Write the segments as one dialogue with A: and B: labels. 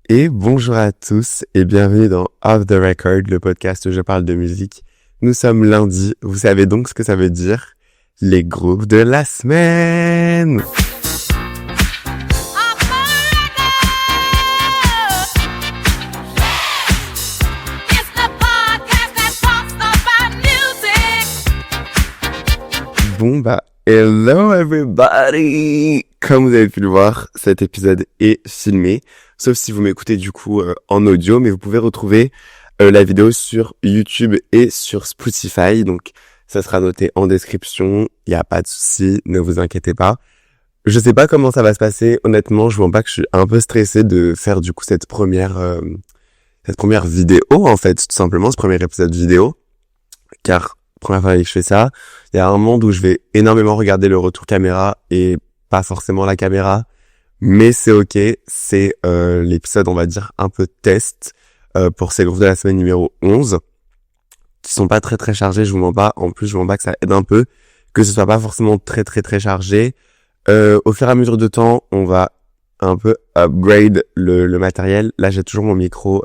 A: Et bonjour à tous et bienvenue dans Off the Record, le podcast où je parle de musique. Nous sommes lundi, vous savez donc ce que ça veut dire? Les groupes de la semaine! Bon hello everybody! Comme vous avez pu le voir, cet épisode est filmé, sauf si vous m'écoutez du coup en audio, mais vous pouvez retrouver la vidéo sur YouTube et sur Spotify, donc ça sera noté en description, il n'y a pas de souci, ne vous inquiétez pas. Je sais pas comment ça va se passer, honnêtement, je vois pas que je suis un peu stressé de faire du coup cette première vidéo en fait, tout simplement, ce premier épisode vidéo, car première fois que je fais ça, il y a un monde où je vais énormément regarder le retour caméra et pas forcément la caméra, mais c'est ok, c'est l'épisode on va dire un peu test pour ces groupes de la semaine numéro 11 qui sont pas très très chargés, je vous mens pas, en plus je vous mens pas que ça aide un peu, que ce soit pas forcément très très très chargé. Au fur et à mesure de temps, on va un peu upgrade le matériel. Là j'ai toujours mon micro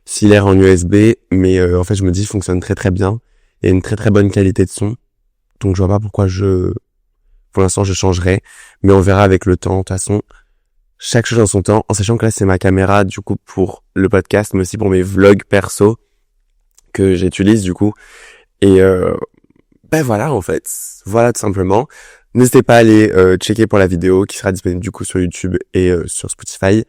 A: filaire en USB, mais en fait je me dis il fonctionne très très bien, il y a une très très bonne qualité de son, donc je vois pas pourquoi pour l'instant je changerai, mais on verra avec le temps. De toute façon, chaque chose en son temps, en sachant que là c'est ma caméra du coup pour le podcast, mais aussi pour mes vlogs perso que j'utilise du coup, et voilà en fait, voilà tout simplement. N'hésitez pas à aller checker pour la vidéo qui sera disponible du coup sur YouTube et sur Spotify.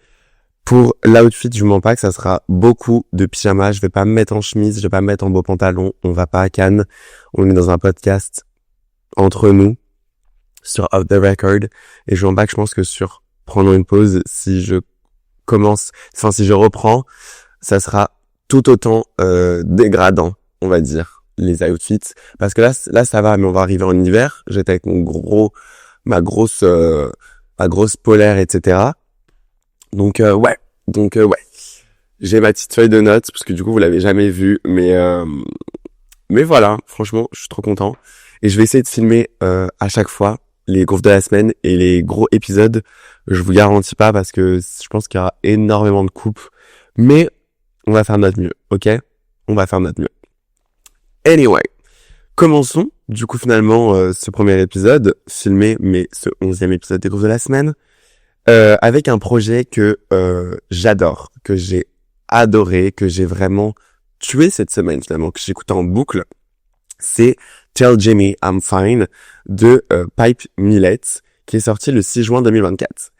A: Pour l'outfit, je vous mens pas que ça sera beaucoup de pyjama. Je vais pas me mettre en chemise, je vais pas me mettre en beau pantalon. On va pas à Cannes. On est dans un podcast entre nous sur Off the Record. Et je vous mens pas que je pense que sur Prenons une pause, si je reprends, ça sera tout autant dégradant, on va dire, les outfits. Parce que là ça va, mais on va arriver en hiver. J'étais avec ma grosse polaire, etc. Donc ouais. J'ai ma petite feuille de notes parce que du coup vous l'avez jamais vue, mais voilà, franchement, je suis trop content et je vais essayer de filmer à chaque fois les groupes de la semaine et les gros épisodes. Je vous garantis pas parce que je pense qu'il y aura énormément de coupes, mais on va faire notre mieux, OK? On va faire notre mieux. Anyway, commençons du coup finalement ce premier épisode filmé, mais ce 11e épisode des groupes de la semaine. Avec un projet que j'adore, que j'ai adoré, que j'ai vraiment tué cette semaine finalement, que j'écoute en boucle, c'est Tell Jimmy I'm Fine de Pipe Millet, qui est sorti le 6 juin 2024.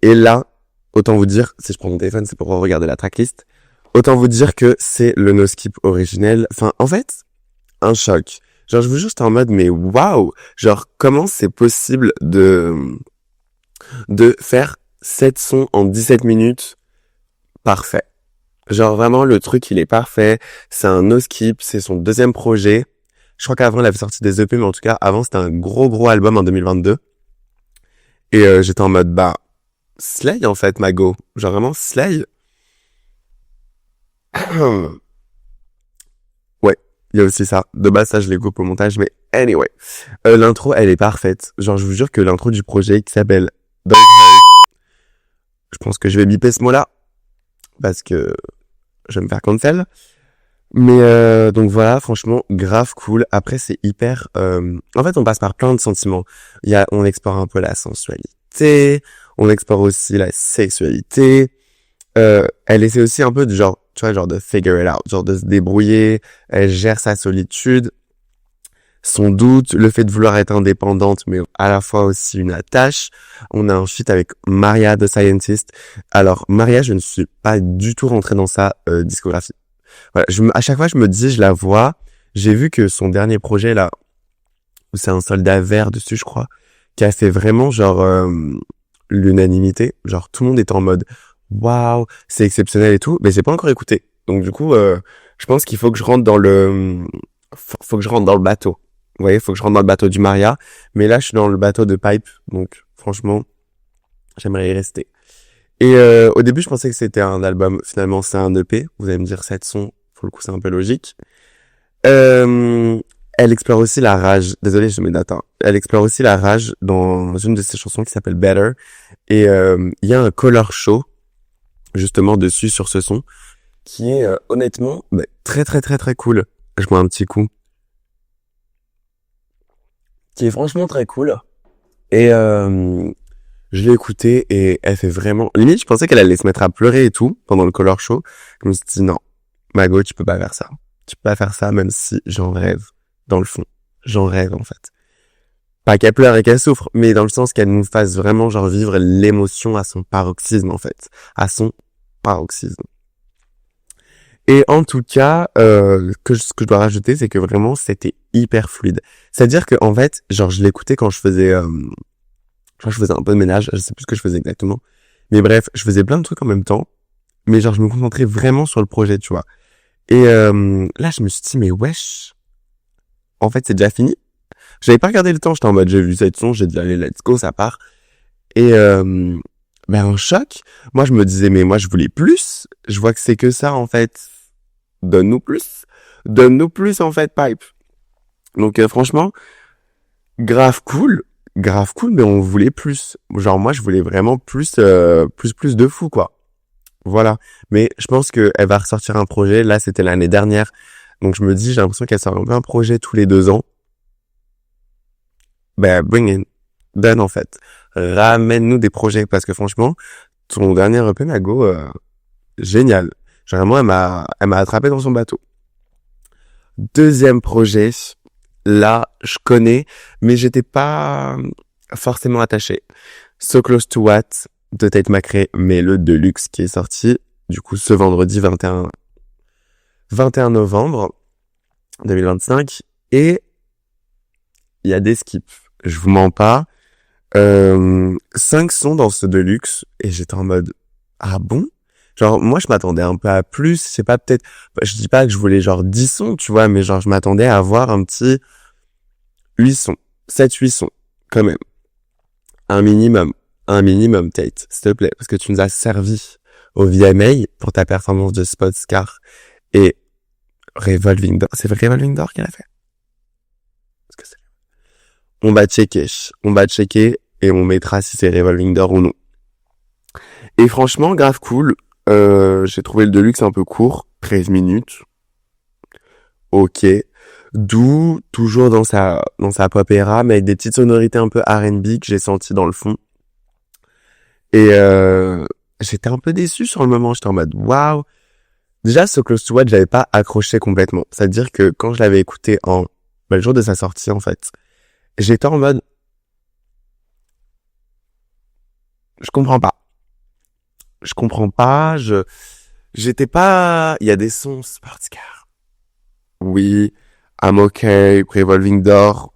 A: Et là, autant vous dire, si je prends mon téléphone, c'est pour regarder la tracklist, autant vous dire que c'est le no skip originel. Enfin, en fait, un choc. Genre, je vous jure, j'étais en mode, mais waouh! Genre, comment c'est possible de faire 7 sons en 17 minutes, parfait. Genre vraiment, le truc, il est parfait. C'est un no skip, c'est son deuxième projet. Je crois qu'avant, il avait sorti des EP, mais en tout cas, avant, c'était un gros album en 2022. Et j'étais en mode, slay en fait, Mago. Genre vraiment, slay. Ouais, il y a aussi ça. De base, ça, je les coupe au montage, mais anyway. L'intro, elle est parfaite. Genre, je vous jure que l'intro du projet qui s'appelle Don't Hurry, je pense que je vais biper ce mot-là parce que je vais me faire cancel. Mais donc voilà, franchement, grave cool. Après, c'est hyper... En fait, on passe par plein de sentiments. On explore un peu la sensualité, on explore aussi la sexualité. Elle essaie aussi un peu de genre, tu vois, genre de figure it out, genre de se débrouiller. Elle gère sa solitude, son doute, le fait de vouloir être indépendante, mais à la fois aussi une attache. On a un feat avec Maria the Scientist. Alors, Maria, je ne suis pas du tout rentré dans sa discographie. Voilà, à chaque fois, je me dis, je la vois. J'ai vu que son dernier projet, là, où c'est un soldat vert dessus, je crois, qui a fait vraiment, genre, l'unanimité. Genre, tout le monde est en mode, waouh, c'est exceptionnel et tout. Mais j'ai pas encore écouté. Donc, du coup, je pense qu'il faut que je rentre dans le bateau. Vous voyez, faut que je rentre dans le bateau du Maria. Mais là, je suis dans le bateau de Pipe. Donc, franchement, j'aimerais y rester. Et au début, je pensais que c'était un album. Finalement, c'est un EP. Vous allez me dire 7 sons. Pour le coup, c'est un peu logique. Elle explore aussi la rage. Désolé, je mets data. Elle explore aussi la rage dans une de ses chansons qui s'appelle Better. Et il y a un color show justement dessus sur ce son qui est honnêtement très très très très cool. Je bois un petit coup. Qui est franchement très cool. Et je l'ai écoutée et elle fait vraiment... Limite, je pensais qu'elle allait se mettre à pleurer et tout pendant le color show. Je me suis dit non, Mago, tu peux pas faire ça. Tu peux pas faire ça même si j'en rêve dans le fond. J'en rêve en fait. Pas qu'elle pleure et qu'elle souffre, mais dans le sens qu'elle nous fasse vraiment genre vivre l'émotion à son paroxysme en fait. À son paroxysme. Et en tout cas, ce que je dois rajouter, c'est que vraiment c'était hyper fluide. C'est-à-dire que en fait, genre je l'écoutais quand je faisais je faisais un peu de ménage, je sais plus ce que je faisais exactement. Mais bref, je faisais plein de trucs en même temps, mais genre je me concentrais vraiment sur le projet, tu vois. Et là, je me suis dit mais wesh. En fait, c'est déjà fini. J'avais pas regardé le temps, j'étais en mode j'ai vu cette son, j'ai dit allez, let's go, ça part. Et un choc. Moi, je me disais mais moi je voulais plus. Je vois que c'est que ça en fait. Donne-nous plus. Donne-nous plus en fait, Pipe. Donc franchement, grave cool, mais on voulait plus. Genre moi, je voulais vraiment plus de fou quoi. Voilà. Mais je pense que elle va ressortir un projet. Là, c'était l'année dernière. Donc je me dis, j'ai l'impression qu'elle sort un peu un projet tous les 2 ans. Bring in. Donne en fait. Ramène-nous des projets parce que franchement, ton dernier EP Mago, génial. Genre vraiment, elle m'a attrapé dans son bateau. Deuxième projet, là, je connais, mais j'étais pas forcément attaché. So Close to What de Tate McRae, mais le Deluxe qui est sorti, du coup, ce vendredi 21 novembre 2025. Et il y a des skips. Je vous mens pas. 5 sons dans ce Deluxe, et j'étais en mode, ah bon? Genre, moi, je m'attendais un peu à plus, je sais pas, peut-être, je dis pas que je voulais genre 10 sons, tu vois, mais genre, je m'attendais à avoir un petit 8 sons, 7-8 sons, quand même. Un minimum, Tate, s'il te plaît, parce que tu nous as servi au VMA pour ta performance de Sportscar et Revolving Door. C'est Revolving Door qu'elle a fait? Est-ce que c'est... On va checker et on mettra si c'est Revolving Door ou non. Et franchement, grave cool. J'ai trouvé le Deluxe un peu court, 13 minutes. Ok. Doux, toujours dans sa pop era, mais avec des petites sonorités un peu R&B que j'ai senti dans le fond. Et j'étais un peu déçu sur le moment. J'étais en mode waouh. Déjà, So Close to What, j'avais pas accroché complètement. C'est-à-dire que quand je l'avais écouté le jour de sa sortie, en fait, j'étais en mode je comprends pas. J'étais pas. Il y a des sons Sportscar. Oui, I'm Okay, Revolving Door.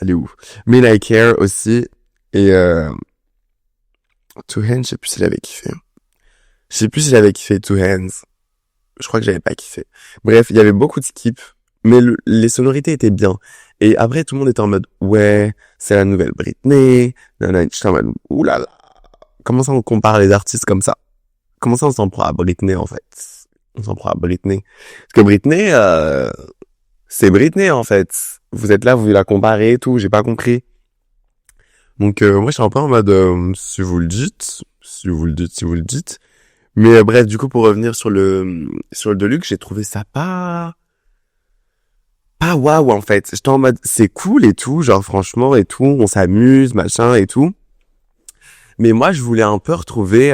A: Elle est où? Me I Care aussi. Et Two Hands, je sais plus si j'avais kiffé. Two Hands. Je crois que j'avais pas kiffé. Bref, il y avait beaucoup de skips, mais les sonorités étaient bien. Et après, tout le monde était en mode, ouais, c'est la nouvelle Britney. J'étais en mode, oulala. Comment ça on compare les artistes comme ça? Comment ça on s'en prend à Britney, en fait? On s'en prend à Britney. Parce que Britney, c'est Britney, en fait. Vous êtes là, vous la comparez et tout, j'ai pas compris. Donc, moi, je suis un peu en mode, si vous le dites. Mais bref, du coup, pour revenir sur le Deluxe, j'ai trouvé ça pas waouh, en fait. J'étais en mode, c'est cool et tout, genre, franchement, et tout, on s'amuse, machin, et tout. Mais moi, je voulais un peu retrouver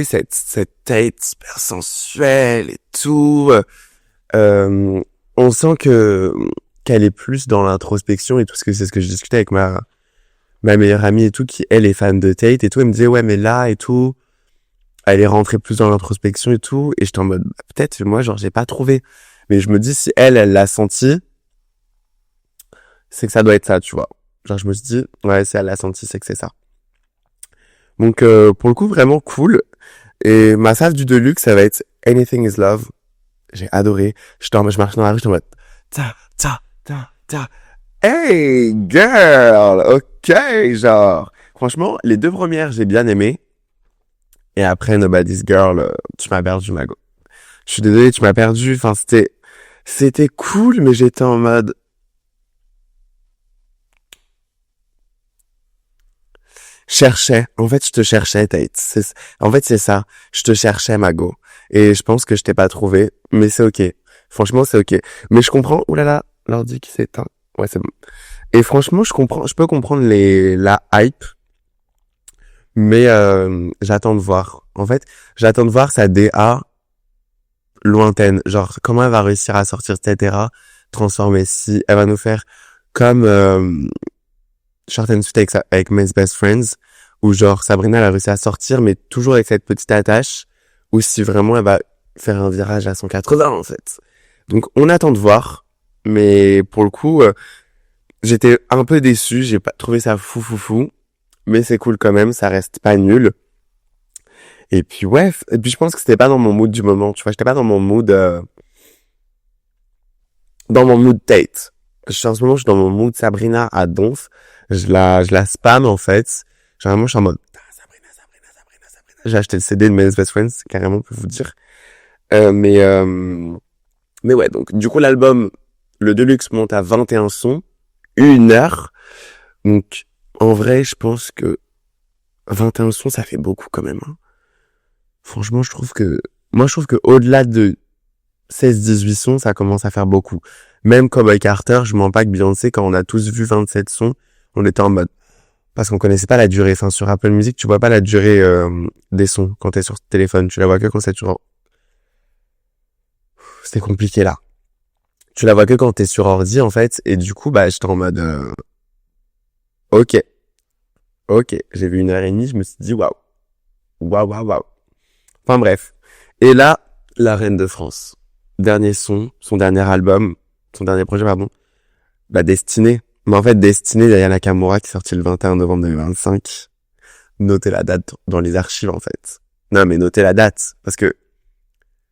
A: cette tête super sensuelle et tout. On sent qu'elle est plus dans l'introspection et tout, parce que c'est ce que je discutais avec ma meilleure amie et tout, qui, elle, est fan de Tate et tout. Elle me disait, ouais, mais là et tout, elle est rentrée plus dans l'introspection et tout. Et j'étais en mode, peut-être, moi, genre, j'ai pas trouvé. Mais je me dis, si elle l'a senti, c'est que ça doit être ça, tu vois. Genre, je me suis dit, ouais, si elle l'a senti, c'est que c'est ça. Donc, pour le coup, vraiment cool. Et ma salve du Deluxe, ça va être Anything is Love. J'ai adoré. Je marche dans la rue, je suis en mode, ta. Hey, girl! Ok, genre. Franchement, les 2 premières, j'ai bien aimé. Et après, Nobody's Girl, tu m'as perdu, Mago. Je suis désolé, tu m'as perdu. Enfin, c'était cool, mais j'étais en mode, cherchais. En fait, je te cherchais, Tate. En fait, c'est ça. Je te cherchais, Mago. Et je pense que je t'ai pas trouvé, mais c'est ok. Franchement, c'est ok. Mais je comprends. Ouh là là, l'ordi qui s'éteint. Ouais, c'est bon. Et franchement, je peux comprendre la hype, mais j'attends de voir. En fait, j'attends de voir sa DA lointaine. Genre, comment elle va réussir à sortir cette era, transformer si elle va nous faire comme Short and Sweet avec Men's Best Friends, où genre Sabrina elle a réussi à sortir, mais toujours avec cette petite attache, ou si vraiment elle va faire un virage à 180 en fait. Donc on attend de voir, mais pour le coup, j'étais un peu déçu, j'ai pas trouvé ça fou, mais c'est cool quand même, ça reste pas nul. Et puis ouais, et puis je pense que c'était pas dans mon mood du moment, tu vois, j'étais pas dans mon mood Tate. En ce moment, je suis dans mon mood Sabrina à donf. Je la spam, en fait. Généralement, je suis en mode, ah, Sabrina. J'ai acheté le CD de Men's Best Friends, carrément, je peux vous dire. Mais ouais, donc, du coup, l'album, le Deluxe monte à 21 sons, 1 heure. Donc, en vrai, je pense que 21 sons, ça fait beaucoup quand même, hein. Franchement, moi, je trouve que au-delà de 16-18 sons, ça commence à faire beaucoup. Même Cowboy Carter, je mens pas que Beyoncé, quand on a tous vu 27 sons, on était en mode, parce qu'on connaissait pas la durée. Enfin, sur Apple Music, tu vois pas la durée des sons quand t'es sur téléphone. Tu la vois que quand c'est sur... C'est compliqué là. Tu la vois que quand t'es sur ordi, en fait. Et du coup, bah, j'étais en mode... Ok. J'ai vu 1 heure et demie, je me suis dit, waouh. Enfin bref. Et là, la Reine de France. Dernier son, son dernier projet, pardon. Bah, Destinée. Mais en fait, Destinée, il y a Nakamura qui est sorti le 21 novembre 2025. Notez la date dans les archives, en fait. Non, mais notez la date. Parce que,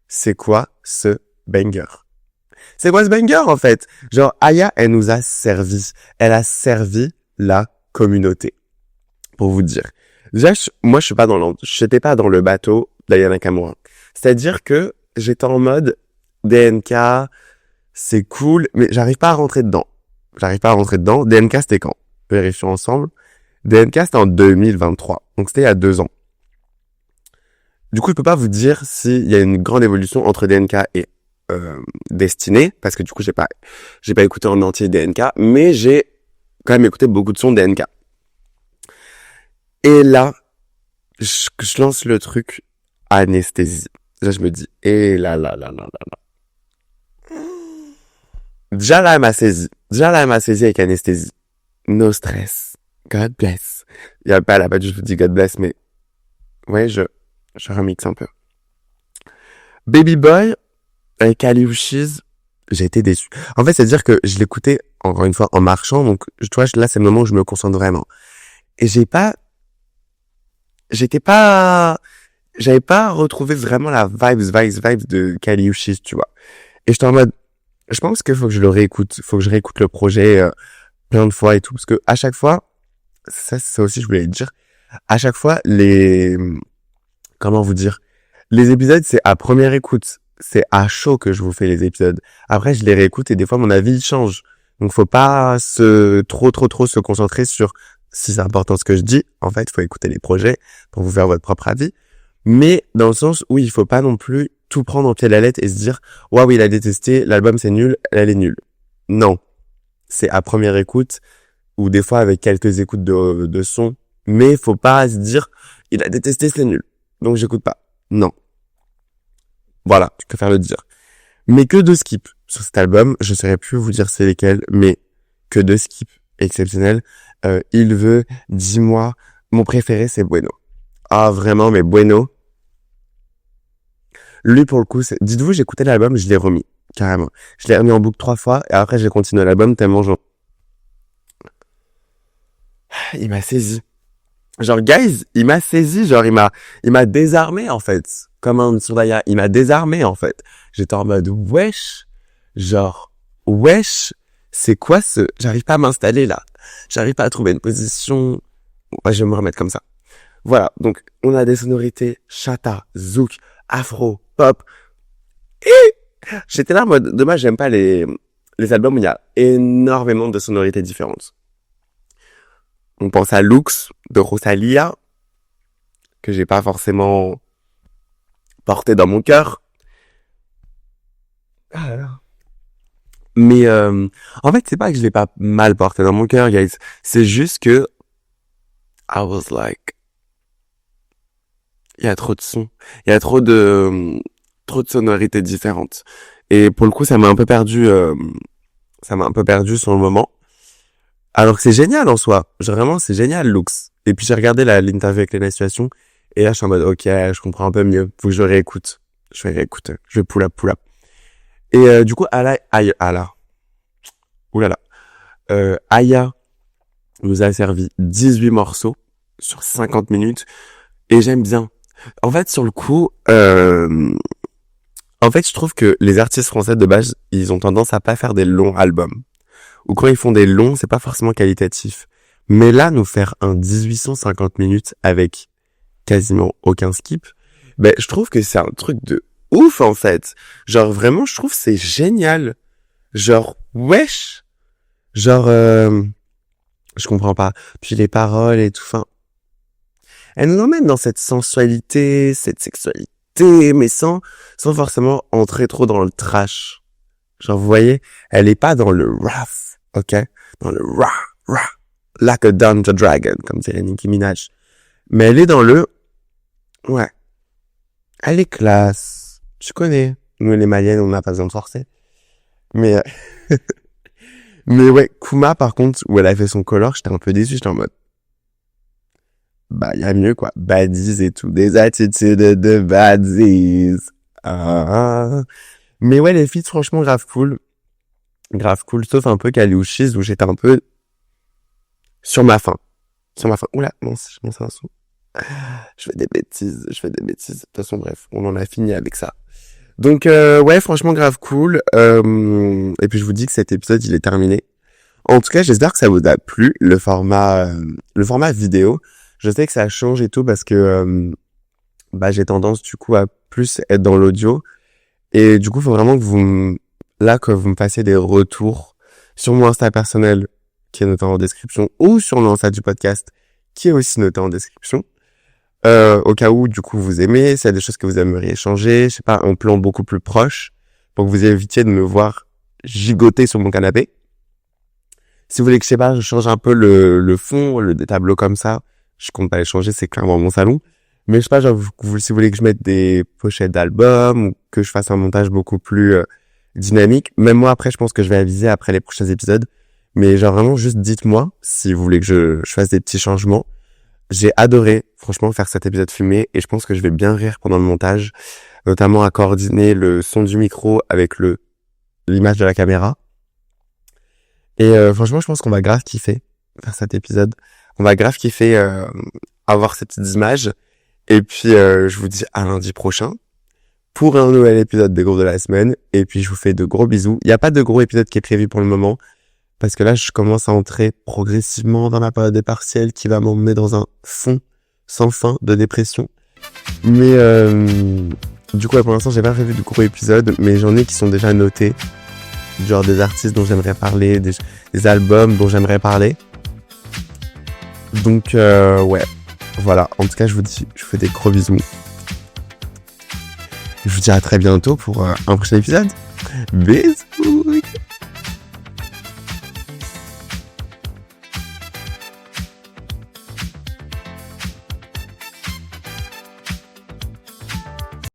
A: c'est quoi ce banger? C'est quoi ce banger, en fait? Genre, Aya, elle nous a servi. Elle a servi la communauté. Pour vous dire. Déjà, moi, j'étais pas dans le bateau d'Aya Nakamura. C'est-à-dire que j'étais en mode DNK, c'est cool, mais j'arrive pas à rentrer dedans. DNK, c'était quand? Vérifions ensemble. DNK, c'était en 2023. Donc, c'était il y a 2 ans. Du coup, je peux pas vous dire s'il y a une grande évolution entre DNK et Destinée, parce que du coup, j'ai pas écouté en entier DNK, mais j'ai quand même écouté beaucoup de sons DNK. Et là, je lance le truc anesthésie. Là, je me dis, et là. Déjà là, elle m'a saisi avec anesthésie. No stress. God bless. Elle a pas juste dit God bless, mais ouais, je remixe un peu. Baby Boy, avec Aliouchiz, j'ai été déçu. En fait, c'est-à-dire que je l'écoutais, encore une fois, en marchant, donc, tu vois, là, c'est le moment où je me concentre vraiment. Et j'avais pas retrouvé vraiment la vibes de Kaliushis, tu vois. Et j'étais en mode, je pense qu'il faut que je le réécoute, faut que je réécoute le projet plein de fois et tout, parce que à chaque fois, ça aussi je voulais le dire, à chaque fois comment vous dire, les épisodes c'est à première écoute, c'est à chaud que je vous fais les épisodes. Après je les réécoute et des fois mon avis il change, donc faut pas trop se concentrer sur si c'est important ce que je dis. En fait, il faut écouter les projets pour vous faire votre propre avis. Mais dans le sens où il faut pas non plus tout prendre au pied de la lettre et se dire waouh, il a détesté, l'album c'est nul, elle est nulle. Non, c'est à première écoute ou des fois avec quelques écoutes de son, mais faut pas se dire il a détesté, c'est nul. Donc j'écoute pas. Non. Voilà, je préfère le dire. Mais que 2 skips sur cet album, je saurais plus vous dire c'est lesquels, mais que 2 skips exceptionnels. Il veut, dis-moi, mon préféré c'est Bueno. Ah vraiment, mais Bueno. Lui pour le coup, dites-vous, j'ai écouté l'album, je l'ai remis, carrément. Je l'ai remis en boucle 3 fois, et après j'ai continué l'album tellement genre... Il m'a saisi. Genre, guys, il m'a saisi, genre, il m'a désarmé, en fait. Comme un Tsundaya, il m'a désarmé, en fait. J'étais en mode, wesh, genre, wesh, c'est quoi j'arrive pas à m'installer, là. J'arrive pas à trouver une position. Ouais, je vais me remettre comme ça. Voilà. Donc, on a des sonorités chata, zouk, afro, pop. Et j'étais là en mode, dommage, j'aime pas les albums où il y a énormément de sonorités différentes. On pense à Lux de Rosalia, que j'ai pas forcément porté dans mon cœur. Ah là là. Mais en fait, c'est pas que je l'ai pas mal porté dans mon cœur, guys. C'est juste que I was like, il y a trop de sons, il y a trop de sonorités différentes. Et pour le coup, ça m'a un peu perdu sur le moment. Alors que c'est génial en soi. Vraiment, c'est génial, Lux. Et puis j'ai regardé l'interview avec Lena Situation, et là je suis en mode, ok, je comprends un peu mieux. Faut que je réécoute. Je vais réécouter. Je vais pull up. Et du coup, oulala. Aya nous a servi 18 morceaux sur 50 minutes, et j'aime bien. En fait, sur le coup, je trouve que les artistes français de base, ils ont tendance à pas faire des longs albums. Ou quand ils font des longs, c'est pas forcément qualitatif. Mais là, nous faire un 1850 minutes avec quasiment aucun skip, ben, je trouve que c'est un truc de ouf, en fait. Genre, vraiment, je trouve que c'est génial. Genre, wesh. Genre, je comprends pas. Puis les paroles et tout, enfin. Elle nous emmène dans cette sensualité, cette sexualité, mais sans forcément entrer trop dans le trash. Genre, vous voyez, elle est pas dans le rough, ok? Dans le rah, like a Dungeon Dragon, comme dirait Nicki Minaj. Mais elle est dans le, ouais. Elle est classe. Tu connais. Nous, les Maliennes, on n'a pas besoin de forcer. Mais, mais ouais, Kuma, par contre, où elle a fait son color, j'étais un peu déçu, j'étais en mode, bah, y a mieux, quoi. Baddies et tout. Des attitudes de baddies. Ah. Mais ouais, les feats, franchement, grave cool. Sauf un peu Kaliushis, où j'étais un peu sur ma faim. Oula, non, je m'en un son. Je fais des bêtises. De toute façon, bref, on en a fini avec ça. Donc, ouais, franchement, grave cool. Et puis, je vous dis que cet épisode, il est terminé. En tout cas, j'espère que ça vous a plu, le format vidéo. Je sais que ça change et tout parce que, j'ai tendance, du coup, à plus être dans l'audio. Et du coup, il faut vraiment que vous me fassiez des retours sur mon Insta personnel, qui est noté en description, ou sur l'Insta du podcast, qui est aussi noté en description. Au cas où, du coup, vous aimez, s'il y a des choses que vous aimeriez changer, je sais pas, un plan beaucoup plus proche, pour que vous évitiez de me voir gigoter sur mon canapé. Si vous voulez que, je sais pas, je change un peu le fond, des tableaux comme ça, je compte pas les changer, c'est clairement mon salon. Mais je sais pas, genre, si vous voulez que je mette des pochettes d'albums, ou que je fasse un montage beaucoup plus dynamique, même moi, après, je pense que je vais aviser après les prochains épisodes. Mais genre, vraiment, juste dites-moi si vous voulez que je fasse des petits changements. J'ai adoré, franchement, faire cet épisode filmé, et je pense que je vais bien rire pendant le montage, notamment à coordonner le son du micro avec l'image de la caméra. Et franchement, je pense qu'on va grave kiffer faire cet épisode. On va grave kiffer avoir ces petites images. Et puis, je vous dis à lundi prochain pour un nouvel épisode des groupes de la semaine. Et puis, je vous fais de gros bisous. Il n'y a pas de gros épisode qui est prévu pour le moment, parce que là, je commence à entrer progressivement dans la période des partiels qui va m'emmener dans un fond sans fin de dépression. Mais du coup, pour l'instant, j'ai pas prévu de gros épisodes, mais j'en ai qui sont déjà notés. Genre des artistes dont j'aimerais parler, des albums dont j'aimerais parler. Donc, ouais. Voilà. En tout cas, je vous fais des gros bisous. Je vous dis à très bientôt pour un prochain épisode. Bisous!